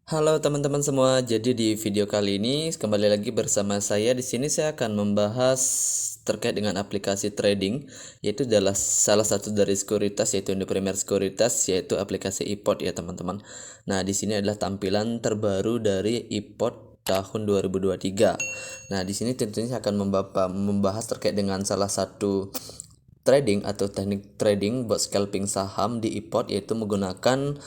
Halo teman-teman semua. Jadi di video kali ini kembali lagi bersama saya. Di sini saya akan membahas terkait dengan aplikasi trading, yaitu adalah salah satu dari sekuritas, yaitu Indo Premier Sekuritas, yaitu aplikasi iPod ya teman-teman. Nah, di sini adalah tampilan terbaru dari iPod tahun 2023. Nah, di sini tentunya saya akan membahas terkait dengan salah satu trading atau teknik trading buat scalping saham di iPod, yaitu menggunakan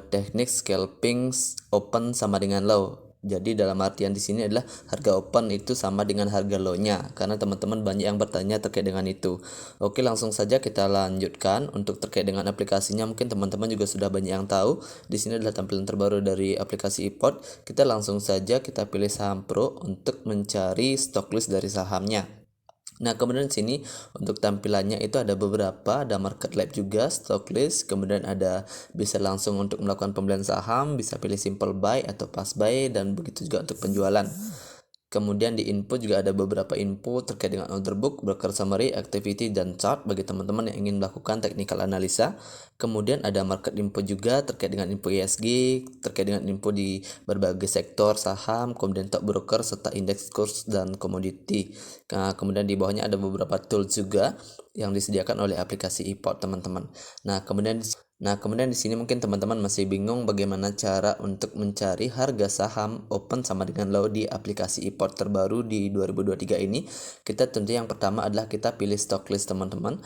teknik scalping open sama dengan low. Jadi dalam artian di sini adalah harga open itu sama dengan harga low-nya, karena teman-teman banyak yang bertanya terkait dengan itu. Oke, langsung saja kita lanjutkan. Untuk terkait dengan aplikasinya mungkin teman-teman juga sudah banyak yang tahu. Di sini adalah tampilan terbaru dari aplikasi iPod. Kita langsung saja kita pilih saham Pro untuk mencari stock list dari sahamnya. Nah, kemudian di sini untuk tampilannya itu ada beberapa, ada market lab juga, stock list, kemudian ada bisa langsung untuk melakukan pembelian saham, bisa pilih simple buy atau fast buy, dan begitu juga untuk penjualan. Kemudian di input juga ada beberapa info terkait dengan order book, broker summary, activity, dan chart bagi teman-teman yang ingin melakukan technical analisa. Kemudian ada market info juga terkait dengan info ESG, terkait dengan info di berbagai sektor saham, kemudian top broker serta indeks kurs dan komoditi. Nah, kemudian di bawahnya ada beberapa tools juga yang disediakan oleh aplikasi iPod teman-teman. Nah, kemudian di sini mungkin teman-teman masih bingung bagaimana cara untuk mencari harga saham open sama dengan low di aplikasi iPod terbaru di 2023 ini. Kita tentu yang pertama adalah kita pilih stock list teman-teman.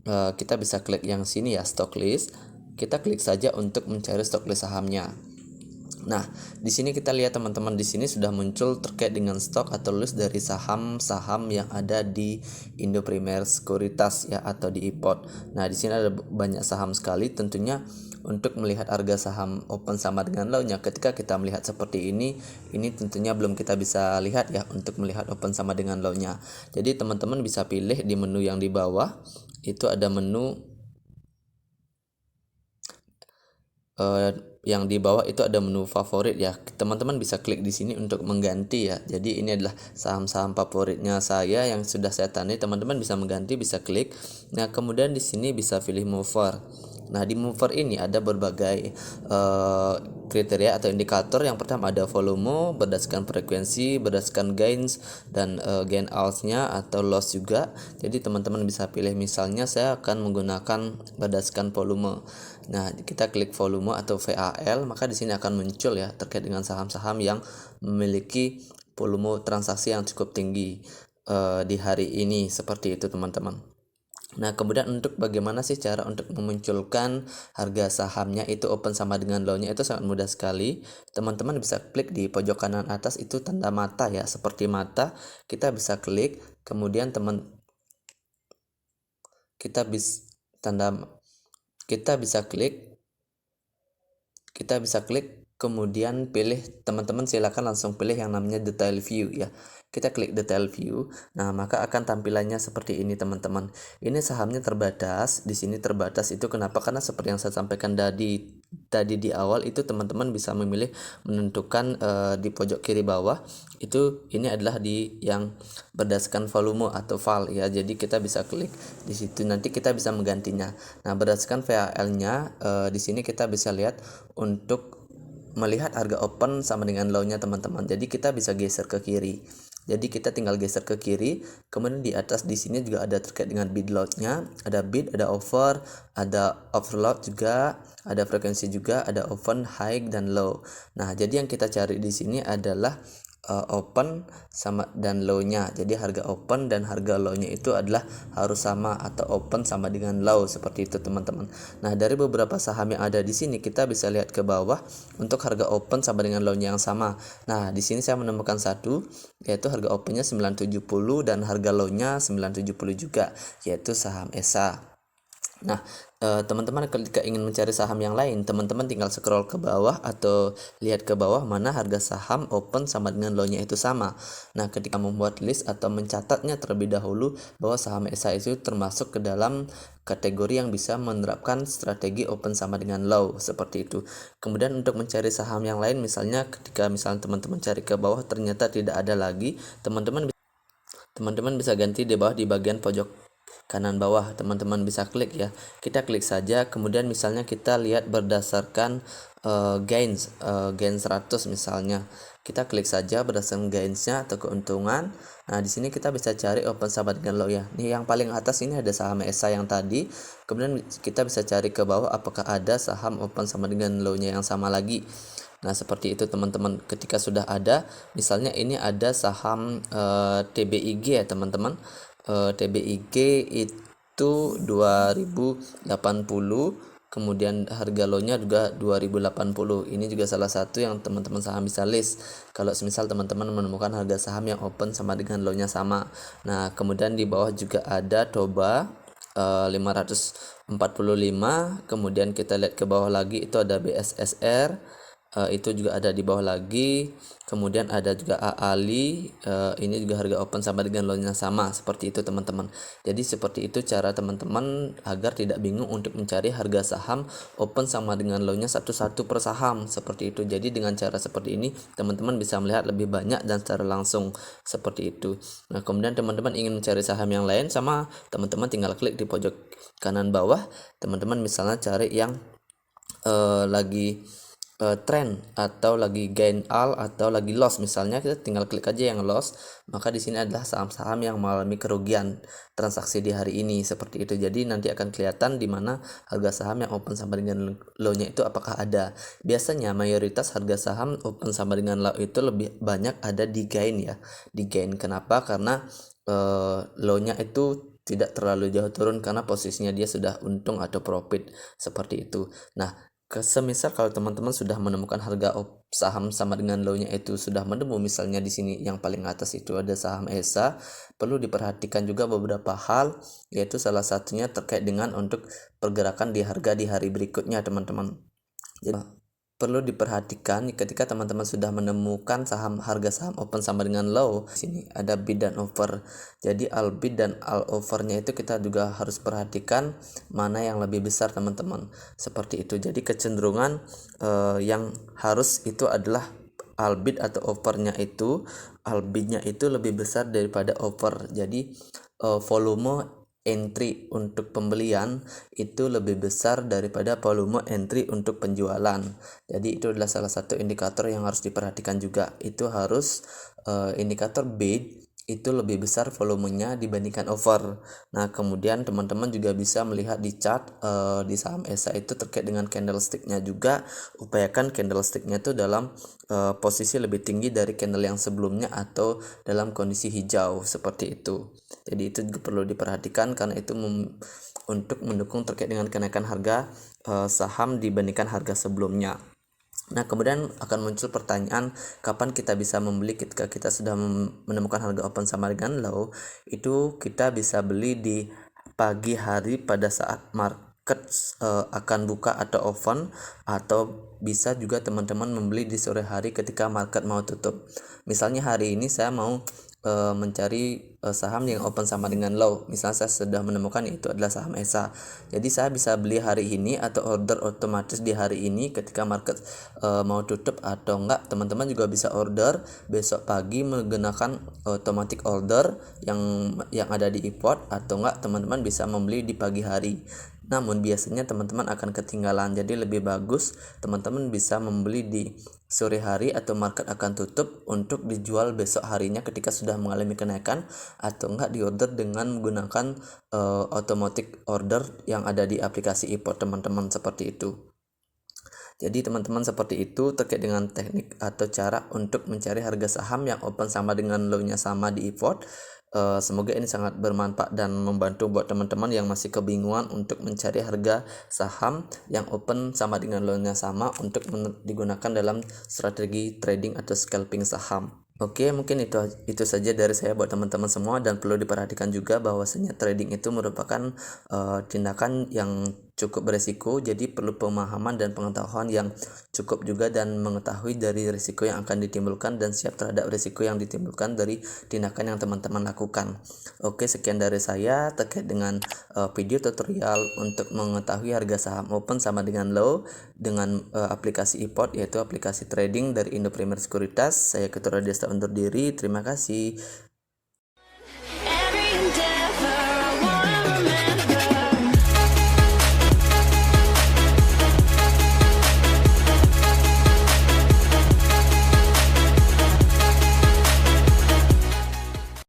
Kita bisa klik yang sini ya, stock list. Kita klik saja untuk mencari stock list sahamnya. Nah, di sini kita lihat teman-teman, di sini sudah muncul terkait dengan stok atau list dari saham-saham yang ada di Indo Premier Sekuritas ya, atau di iPod. Nah, di sini ada banyak saham sekali. Tentunya untuk melihat harga saham open sama dengan low-nya, ketika kita melihat seperti ini tentunya belum kita bisa lihat ya untuk melihat open sama dengan low-nya. Jadi teman-teman bisa pilih di menu yang di bawah, itu ada menu eh, yang di bawah itu ada menu favorit ya. Teman-teman bisa klik di sini untuk mengganti ya. Jadi ini adalah saham-saham favoritnya saya yang sudah saya tandai. Teman-teman bisa mengganti, bisa klik. Nah, kemudian di sini bisa pilih mover. Nah, di mover ini ada berbagai kriteria atau indikator. Yang pertama ada volume berdasarkan frekuensi, berdasarkan gains dan gain outs-nya atau loss juga. Jadi teman-teman bisa pilih, misalnya saya akan menggunakan berdasarkan volume. Nah, kita klik volume atau VAL, maka di sini akan muncul ya terkait dengan saham-saham yang memiliki volume transaksi yang cukup tinggi di hari ini, seperti itu teman-teman. Nah, kemudian untuk bagaimana sih cara untuk memunculkan harga sahamnya itu open sama dengan low-nya, itu sangat mudah sekali. Teman-teman bisa klik di pojok kanan atas itu tanda mata ya, seperti mata. Kita bisa klik, kemudian kita bisa tanda kita bisa klik kita bisa klik kemudian pilih, teman-teman silakan langsung pilih yang namanya detail view ya. Kita klik detail view. Nah, maka akan tampilannya seperti ini teman-teman. Ini sahamnya terbatas. Di sini terbatas itu kenapa? Karena seperti yang saya sampaikan tadi di awal itu, teman-teman bisa memilih menentukan di pojok kiri bawah itu, ini adalah di yang berdasarkan volume atau val ya. Jadi kita bisa klik di situ, nanti kita bisa menggantinya. Nah, berdasarkan VAL-nya di sini kita bisa lihat untuk melihat harga open sama dengan low-nya teman-teman. Jadi kita bisa geser ke kiri. Jadi kita tinggal geser ke kiri. Kemudian di atas di sini juga ada terkait dengan bid load-nya. Ada bid, ada offer, ada overload juga, ada frekuensi juga, ada open, high dan low. Nah, jadi yang kita cari di sini adalah open sama dan low-nya. Jadi harga open dan harga low-nya itu adalah harus sama atau open sama dengan low, seperti itu teman-teman. Nah, dari beberapa saham yang ada di sini kita bisa lihat ke bawah untuk harga open sama dengan low-nya yang sama. Nah, di sini saya menemukan satu, yaitu harga opennya 970 dan harga low-nya 970 juga, yaitu saham ESA. Nah, teman-teman ketika ingin mencari saham yang lain, teman-teman tinggal scroll ke bawah atau lihat ke bawah mana harga saham open sama dengan low-nya itu sama. Nah, ketika membuat list atau mencatatnya terlebih dahulu bahwa saham ESA itu termasuk ke dalam kategori yang bisa menerapkan strategi open sama dengan low, seperti itu. Kemudian untuk mencari saham yang lain, misalnya ketika teman-teman cari ke bawah ternyata tidak ada lagi, teman-teman bisa ganti di bawah di bagian pojok kanan bawah. Teman-teman bisa klik ya. Kita klik saja, kemudian misalnya kita lihat berdasarkan gain 100 misalnya. Kita klik saja berdasarkan gainsnya atau keuntungan. Nah, di sini kita bisa cari open sama dengan low ya. Nih yang paling atas ini ada saham ESA yang tadi. Kemudian kita bisa cari ke bawah apakah ada saham open sama dengan low-nya yang sama lagi. Nah, seperti itu teman-teman. Ketika sudah ada, misalnya ini ada saham TBIG ya teman-teman. TBIG itu 2080, kemudian harga low-nya juga 2080. Ini juga salah satu yang teman-teman saham bisa list kalau semisal teman-teman menemukan harga saham yang open sama dengan low-nya sama. Nah, kemudian di bawah juga ada Toba 545. Kemudian kita lihat ke bawah lagi itu ada BSSR, itu juga ada di bawah lagi. Kemudian ada juga AALI, ini juga harga open sama dengan low-nya sama. Seperti itu teman-teman. Jadi seperti itu cara teman-teman agar tidak bingung untuk mencari harga saham open sama dengan low-nya satu-satu per saham. Seperti itu. Jadi dengan cara seperti ini teman-teman bisa melihat lebih banyak dan secara langsung. Seperti itu. Nah, kemudian teman-teman ingin mencari saham yang lain, sama teman-teman tinggal klik di pojok kanan bawah. Teman-teman misalnya cari yang lagi trend atau lagi gain all atau lagi loss, misalnya kita tinggal klik aja yang loss, maka di sini adalah saham-saham yang mengalami kerugian transaksi di hari ini. Seperti itu. Jadi nanti akan kelihatan di mana harga saham yang open sama dengan low-nya itu apakah ada. Biasanya mayoritas harga saham open sama dengan low itu lebih banyak ada di gain ya. Di gain. Kenapa? Karena low-nya itu tidak terlalu jauh turun karena posisinya dia sudah untung atau profit. Seperti itu. Nah, semisal kalau teman-teman sudah menemukan harga saham sama dengan low-nya itu sudah menemu, misalnya di sini yang paling atas itu ada saham ESA, perlu diperhatikan juga beberapa hal, yaitu salah satunya terkait dengan untuk pergerakan di harga di hari berikutnya teman-teman. Jadi perlu diperhatikan ketika teman-teman sudah menemukan harga saham open sama dengan low. Sini ada bid dan offer. Jadi all bid dan all offernya itu kita juga harus perhatikan mana yang lebih besar teman-teman. Seperti itu. Jadi kecenderungan yang harus itu adalah all bid atau offernya itu, all bidnya itu lebih besar daripada offer. Jadi volume entry untuk pembelian itu lebih besar daripada volume entry untuk penjualan. Jadi itu adalah salah satu indikator yang harus diperhatikan juga. Itu harus indikator bid itu lebih besar volumenya dibandingkan offer. Nah, kemudian teman-teman juga bisa melihat di chart di saham ESA itu terkait dengan candlesticknya juga. Upayakan candlesticknya itu dalam posisi lebih tinggi dari candle yang sebelumnya atau dalam kondisi hijau, seperti itu. Jadi itu juga perlu diperhatikan karena itu untuk mendukung terkait dengan kenaikan harga saham dibandingkan harga sebelumnya. Nah, kemudian akan muncul pertanyaan, kapan kita bisa membeli ketika kita sudah menemukan harga open sama dengan low? Itu kita bisa beli di pagi hari pada saat market akan buka atau open, atau bisa juga teman-teman membeli di sore hari ketika market mau tutup. Misalnya hari ini saya mau mencari saham yang open sama dengan low. Misalnya saya sudah menemukan itu adalah saham ESA. Jadi saya bisa beli hari ini atau order otomatis di hari ini ketika market mau tutup, atau enggak teman-teman juga bisa order besok pagi menggunakan automatic order yang ada di e-port, atau enggak teman-teman bisa membeli di pagi hari. Namun biasanya teman-teman akan ketinggalan. Jadi lebih bagus teman-teman bisa membeli di sore hari atau market akan tutup untuk dijual besok harinya ketika sudah mengalami kenaikan, atau enggak diorder dengan menggunakan automatic order yang ada di aplikasi e-port teman-teman. Seperti itu. Jadi teman-teman seperti itu terkait dengan teknik atau cara untuk mencari harga saham yang open sama dengan low-nya sama di e-port. Semoga ini sangat bermanfaat dan membantu buat teman-teman yang masih kebingungan untuk mencari harga saham yang open sama dengan low-nya sama untuk digunakan dalam strategi trading atau scalping saham. Oke, mungkin itu saja dari saya buat teman-teman semua, dan perlu diperhatikan juga bahwasanya trading itu merupakan tindakan yang cukup beresiko, jadi perlu pemahaman dan pengetahuan yang cukup juga, dan mengetahui dari risiko yang akan ditimbulkan dan siap terhadap risiko yang ditimbulkan dari tindakan yang teman-teman lakukan. Oke, sekian dari saya terkait dengan video tutorial untuk mengetahui harga saham open sama dengan low dengan aplikasi e-port, yaitu aplikasi trading dari Indo Premier Sekuritas. Saya Ketua Radesta undur diri. Terima kasih.